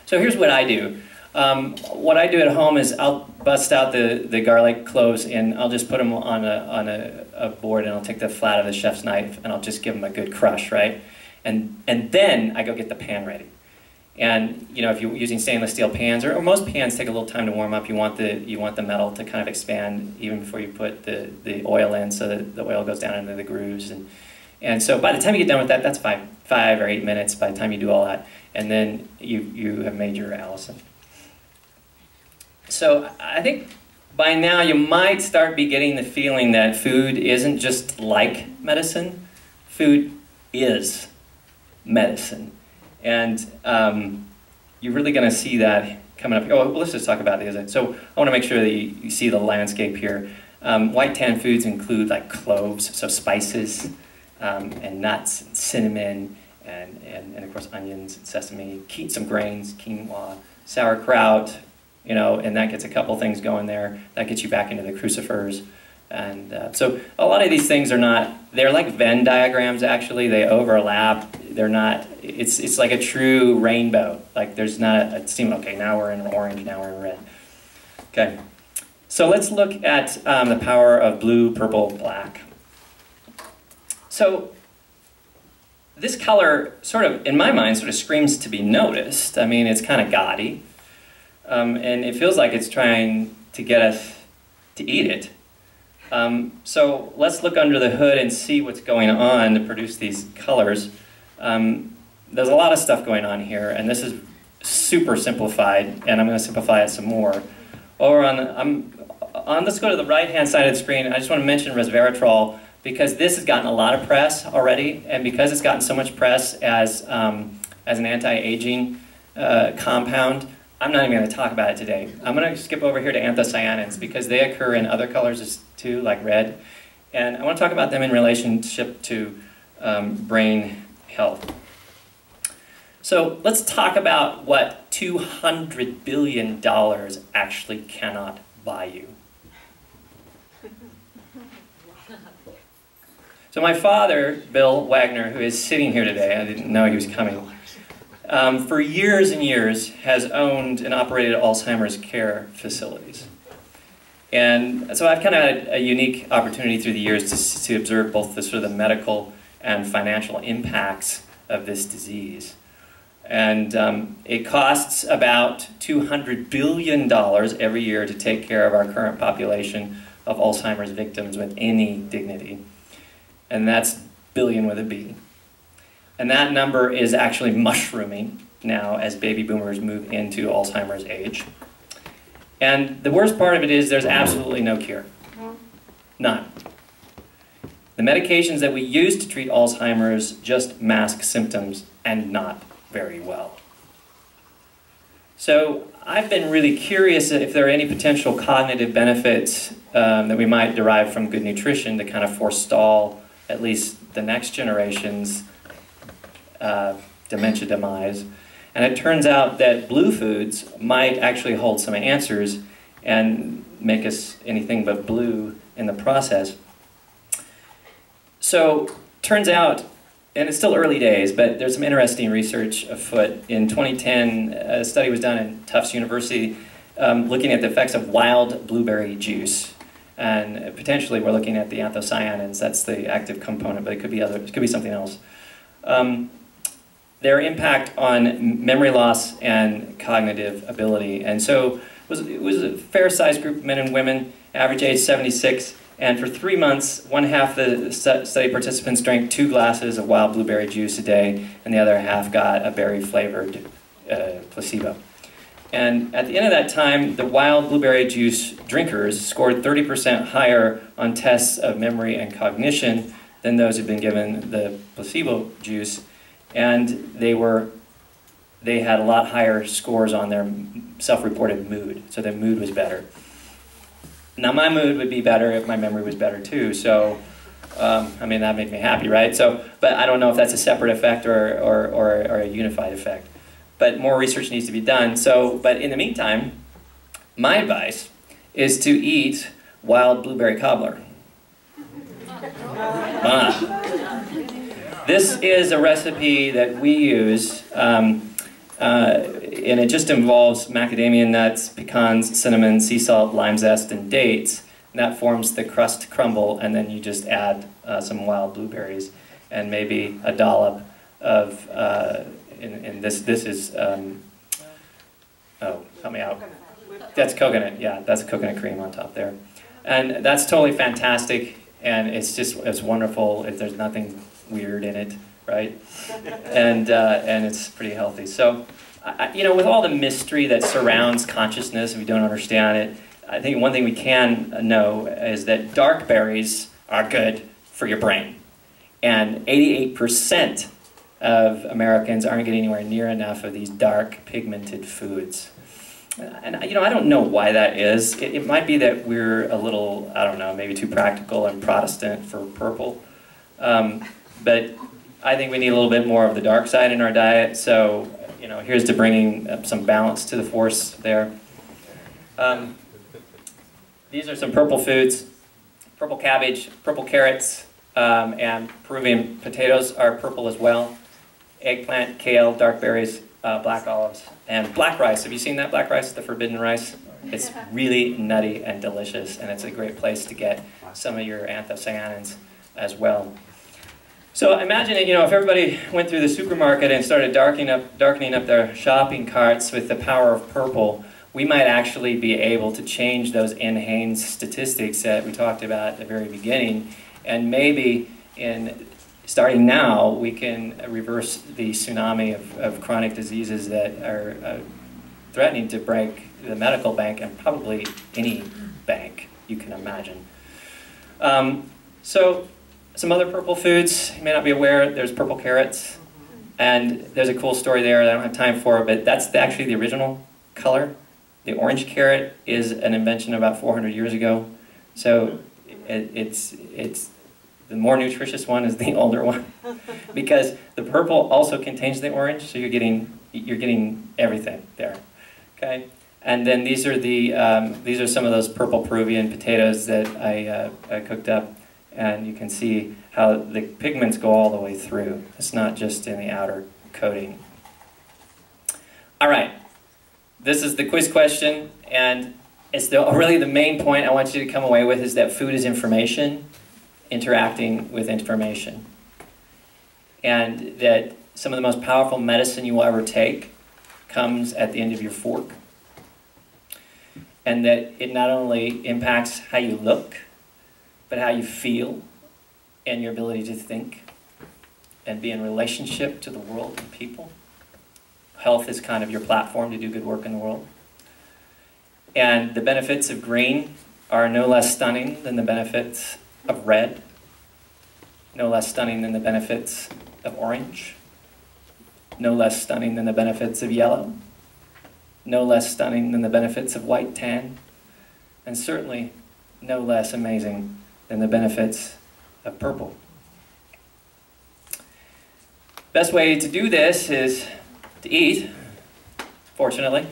So here's what I do. What I do at home is I'll bust out the garlic cloves and I'll just put them on a board, and I'll take the flat of the chef's knife and I'll just give them a good crush, right? And then I go get the pan ready. And you know, if you're using stainless steel pans, or most pans take a little time to warm up, you want the metal to kind of expand even before you put the oil in, so that the oil goes down into the grooves. And so by the time you get done with that, that's 5 or 8 minutes by the time you do all that, and then you have made your allicin. So I think by now you might start be getting the feeling that food isn't just like medicine. Food is medicine. And you're really going to see that coming up. Oh, well, let's just talk about these. So I want to make sure that you see the landscape here. White tan foods include like cloves, so spices, and nuts, and cinnamon, and of course onions, and sesame, some grains, quinoa, sauerkraut, you know, and that gets a couple things going there. That gets you back into the crucifers. And so a lot of these things are not, they're like Venn diagrams actually, they overlap. They're not, it's like a true rainbow. Like there's not a seam, okay, now we're in orange, now we're in red. Okay, so let's look at the power of blue, purple, black. So this color sort of, in my mind, sort of screams to be noticed. I mean, it's kind of gaudy. And it feels like it's trying to get us to eat it. So let's look under the hood and see what's going on to produce these colors. There's a lot of stuff going on here, and this is super simplified, and I'm going to simplify it some more. Over let's go to the right-hand side of the screen. I just want to mention resveratrol, because this has gotten a lot of press already, and because it's gotten so much press as an anti-aging compound, I'm not even going to talk about it today. I'm going to skip over here to anthocyanins, because they occur in other colors too, like red. And I want to talk about them in relationship to brain health. So let's talk about what $200 billion actually cannot buy you. So my father, Bill Wagner, who is sitting here today, I didn't know he was coming, for years and years has owned and operated Alzheimer's care facilities. And so I've kind of had a unique opportunity through the years to observe both the sort of the medical and financial impacts of this disease. And it costs about $200 billion every year to take care of our current population of Alzheimer's victims with any dignity. And that's billion with a B. And that number is actually mushrooming now as baby boomers move into Alzheimer's age. And the worst part of it is there's absolutely no cure. None. The medications that we use to treat Alzheimer's just mask symptoms, and not very well. So I've been really curious if there are any potential cognitive benefits that we might derive from good nutrition to kind of forestall at least the next generation's dementia demise. And it turns out that blue foods might actually hold some answers, and make us anything but blue in the process. So, turns out, and it's still early days, but there's some interesting research afoot. In 2010, a study was done in Tufts University looking at the effects of wild blueberry juice. And potentially we're looking at the anthocyanins, that's the active component, but it could be something else. Their impact on memory loss and cognitive ability. And so it was a fair-sized group of men and women, average age 76, and for 3 months, one half of the study participants drank 2 glasses of wild blueberry juice a day, and the other half got a berry-flavored placebo. And at the end of that time, the wild blueberry juice drinkers scored 30% higher on tests of memory and cognition than those who'd been given the placebo juice, and they had a lot higher scores on their self-reported mood, so their mood was better. Now my mood would be better if my memory was better too, so I mean that made me happy, right? So, but I don't know if that's a separate effect or a unified effect. But more research needs to be done. So, but in the meantime, my advice is to eat wild blueberry cobbler. This is a recipe that we use, and it just involves macadamia nuts, pecans, cinnamon, sea salt, lime zest, and dates. And that forms the crust crumble, and then you just add some wild blueberries and maybe a dollop of, and this is, oh, help me out. That's coconut, yeah, that's coconut cream on top there. And that's totally fantastic, and it's wonderful. There's nothing weird in it, right? And it's pretty healthy. So, you know, with all the mystery that surrounds consciousness, if we don't understand it, I think one thing we can know is that dark berries are good for your brain. And 88% of Americans aren't getting anywhere near enough of these dark pigmented foods. And you know, I don't know why that is. It might be that we're a little, I don't know, maybe too practical and Protestant for purple. But I think we need a little bit more of the dark side in our diet. So, you know, here's to bringing some balance to the force there. These are some purple foods. Purple cabbage, purple carrots, and Peruvian potatoes are purple as well. Eggplant, kale, dark berries, black olives, and black rice. Have you seen that black rice, the forbidden rice? It's really nutty and delicious, and it's a great place to get some of your anthocyanins as well. So imagine, you know, if everybody went through the supermarket and started darkening up their shopping carts with the power of purple, we might actually be able to change those NHANES statistics that we talked about at the very beginning, and maybe starting now, we can reverse the tsunami of chronic diseases that are threatening to break the medical bank and probably any bank you can imagine. So, some other purple foods, you may not be aware, there's purple carrots, and there's a cool story there that I don't have time for, but that's actually the original color. The orange carrot is an invention about 400 years ago, so it's the more nutritious one is the older one, because the purple also contains the orange, so you're getting everything there. Okay, and then these are some of those purple Peruvian potatoes that I cooked up, and you can see how the pigments go all the way through. It's not just in the outer coating. All right, this is the quiz question, and it's really the main point I want you to come away with is that food is information, interacting with information. And that some of the most powerful medicine you will ever take comes at the end of your fork. And that it not only impacts how you look, but how you feel and your ability to think and be in relationship to the world and people. Health is kind of your platform to do good work in the world. And the benefits of green are no less stunning than the benefits of red, no less stunning than the benefits of orange, no less stunning than the benefits of yellow, no less stunning than the benefits of white tan, and certainly no less amazing than the benefits of purple. Best way to do this is to eat, fortunately.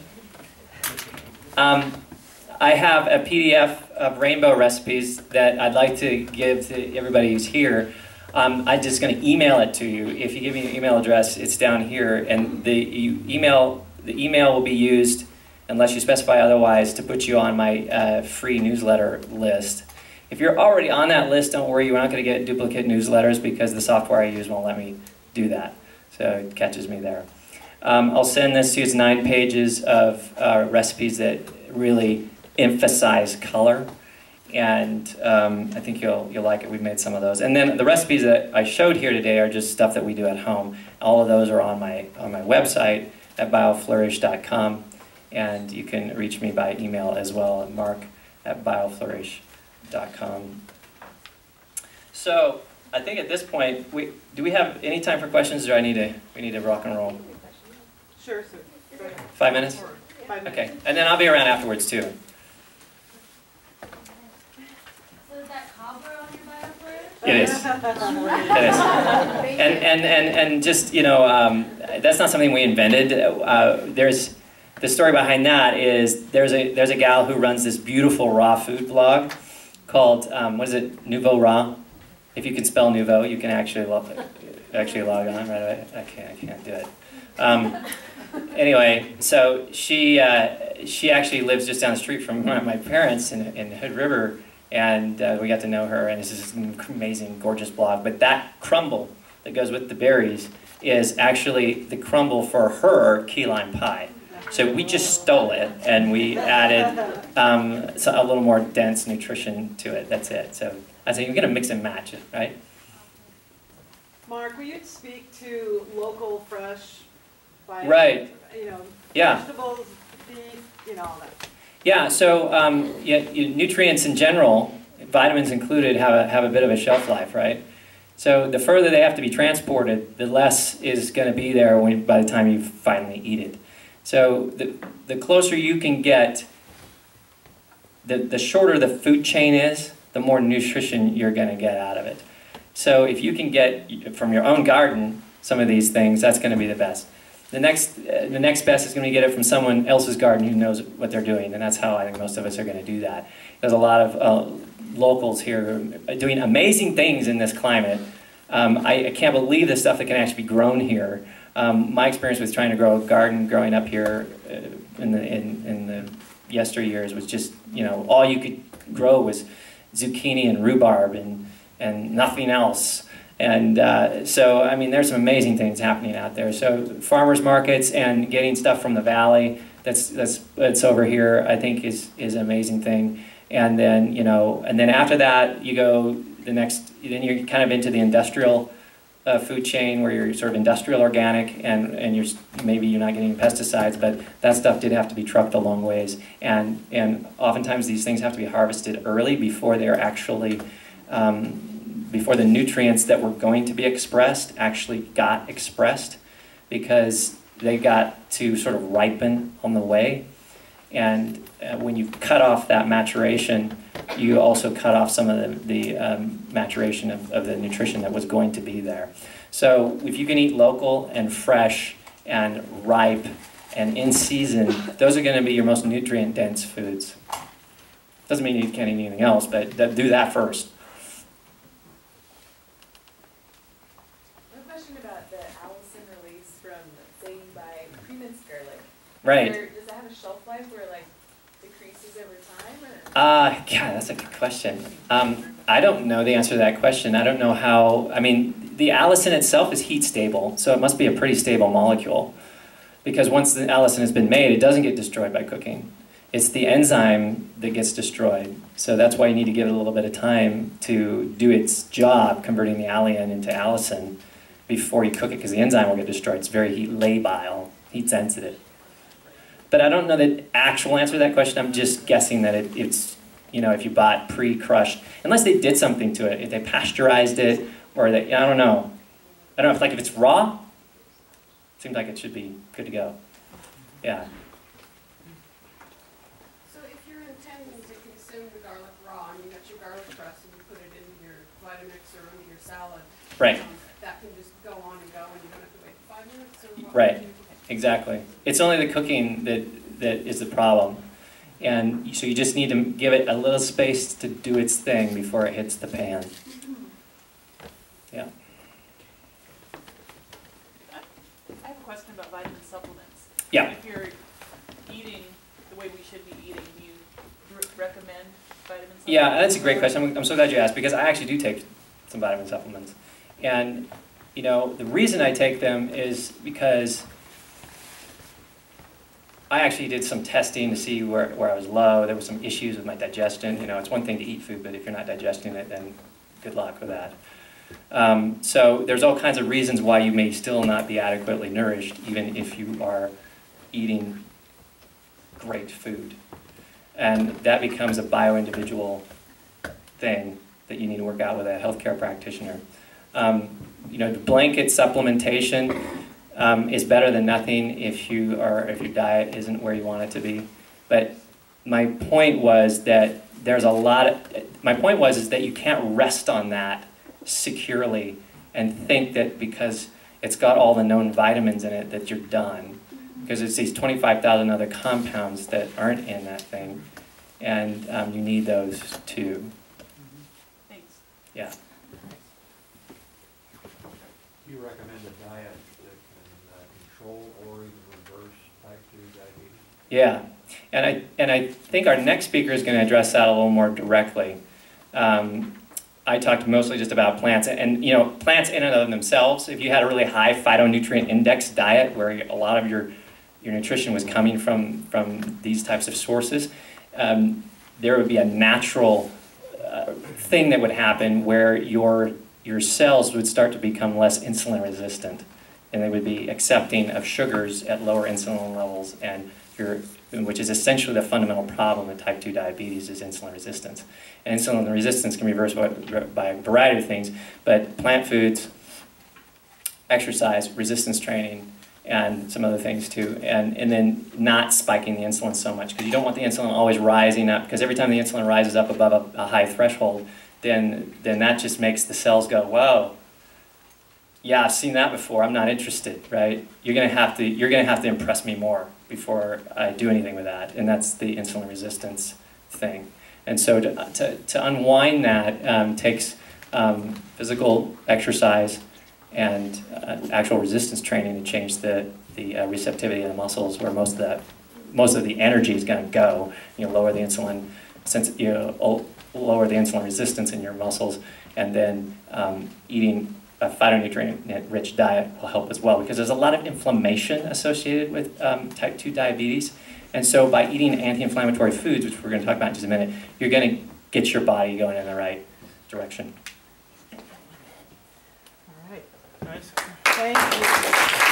I have a PDF of rainbow recipes that I'd like to give to everybody who's here. I'm just going to email it to you. If you give me your email address, it's down here, and the email will be used, unless you specify otherwise, to put you on my free newsletter list. If you're already on that list, don't worry, you're not going to get duplicate newsletters because the software I use won't let me do that. So it catches me there. I'll send this to you. It's 9 pages of recipes that really emphasize color, and I think you'll like it. We've made some of those. And then the recipes that I showed here today are just stuff that we do at home. All of those are on my website at bioflourish.com, and you can reach me by email as well at marc@bioflourish.com. So I think at this point, do we have any time for questions, or we need to rock and roll? Sure, sir. 5 minutes? 5 minutes. Okay, and then I'll be around afterwards too. So is that cobbler on your bioflourish? It is. It is. And just, you know, that's not something we invented. There's the story behind that is there's a gal who runs this beautiful raw food blog called what is it, Nouveau Raw. If you can spell Nouveau, you can actually log on right away. I can't do it. Anyway, so she actually lives just down the street from my parents in Hood River, and we got to know her, and it's this amazing, gorgeous blog. But that crumble that goes with the berries is actually the crumble for her key lime pie. So we just stole it, and we added a little more dense nutrition to it. That's it. So I think you're going to mix and match it, right? Marc, will you speak to local, fresh, right? You know, yeah. Vegetables, beef, you know, all that. Yeah. So nutrients in general, vitamins included, have a bit of a shelf life, right? So the further they have to be transported, the less is going to be there by the time you finally eat it. So the closer you can get, the shorter the food chain is, the more nutrition you're going to get out of it. So if you can get from your own garden some of these things, that's going to be the best. The next best is going to get it from someone else's garden who knows what they're doing, and that's how I think most of us are going to do that. There's a lot of locals here who are doing amazing things in this climate. I can't believe the stuff that can actually be grown here. My experience with trying to grow a garden growing up here in the yesteryears was just, you know, all you could grow was zucchini and rhubarb and nothing else. And so, I mean, there's some amazing things happening out there. So farmers markets and getting stuff from the valley that's over here, I think is an amazing thing. And then, you know, and then after that, you go then you're kind of into the industrial food chain where you're sort of industrial organic, and maybe you're not getting pesticides, but that stuff did have to be trucked a long ways. And oftentimes these things have to be harvested early before they're actually before the nutrients that were going to be expressed actually got expressed, because they got to sort of ripen on the way. And when you cut off that maturation, you also cut off some of the maturation of the nutrition that was going to be there. So if you can eat local and fresh and ripe and in season, those are going to be your most nutrient-dense foods. Doesn't mean you can't eat anything else, but do that first. About the allicin release from, say, you buy pre-minced garlic. Right. Does that have a shelf life where it like decreases over time? God, that's a good question. I don't know the answer to that question. I don't know how. I mean, the allicin itself is heat stable, so it must be a pretty stable molecule, because once the allicin has been made, it doesn't get destroyed by cooking. It's the enzyme that gets destroyed. So that's why you need to give it a little bit of time to do its job, converting the alliin into allicin, before you cook it, because the enzyme will get destroyed. It's very heat labile, heat sensitive. But I don't know the actual answer to that question. I'm just guessing that it's, you know, if you bought pre-crushed, unless they did something to it, if they pasteurized it, or they, I don't know. I don't know, if it's raw, seems like it should be good to go. Yeah. So if you're intending to consume the garlic raw, and you got your garlic press and you put it in your Vitamix or into your salad, right. That can just go on and go, and you don't have to wait 5 minutes? Or what right. Exactly. It's only the cooking that is the problem. And so you just need to give it a little space to do its thing before it hits the pan. Yeah. I have a question about vitamin supplements. Yeah. If you're eating the way we should be eating, do you recommend vitamin supplements? Yeah, that's a great question. I'm so glad you asked, because I actually do take some vitamin supplements. And, you know, the reason I take them is because I actually did some testing to see where I was low. There were some issues with my digestion. You know, it's one thing to eat food, but if you're not digesting it, then good luck with that. So there's all kinds of reasons why you may still not be adequately nourished, even if you are eating great food. And that becomes a bio-individual thing that you need to work out with a healthcare practitioner. You know, the blanket supplementation is better than nothing if your diet isn't where you want it to be. But my point was that is that you can't rest on that securely and think that because it's got all the known vitamins in it that you're done. Because it's these 25,000 other compounds that aren't in that thing, and you need those too. Thanks. Yeah. Do you recommend a diet that can control or even reverse type 2 diabetes? Yeah, and I think our next speaker is going to address that a little more directly. I talked mostly just about plants, and you know, plants in and of themselves. If you had a really high phytonutrient index diet, where a lot of your nutrition was coming from these types of sources, there would be a natural thing that would happen where your cells would start to become less insulin resistant, and they would be accepting of sugars at lower insulin levels, and which is essentially the fundamental problem with type 2 diabetes is insulin resistance. And insulin resistance can be reversed by a variety of things, but plant foods, exercise, resistance training, and some other things too, and then not spiking the insulin so much, because you don't want the insulin always rising up, because every time the insulin rises up above a high threshold, then that just makes the cells go, whoa, yeah, I've seen that before, I'm not interested, right? You're gonna have to impress me more before I do anything with that, and that's the insulin resistance thing. And so to unwind that takes physical exercise and actual resistance training to change the receptivity of the muscles, where most of the energy is going to go. You know, lower the insulin, lower the insulin resistance in your muscles, and then eating a phytonutrient-rich diet will help as well, because there's a lot of inflammation associated with type 2 diabetes. And so by eating anti-inflammatory foods, which we're going to talk about in just a minute, you're going to get your body going in the right direction. All right. Nice. Thank you.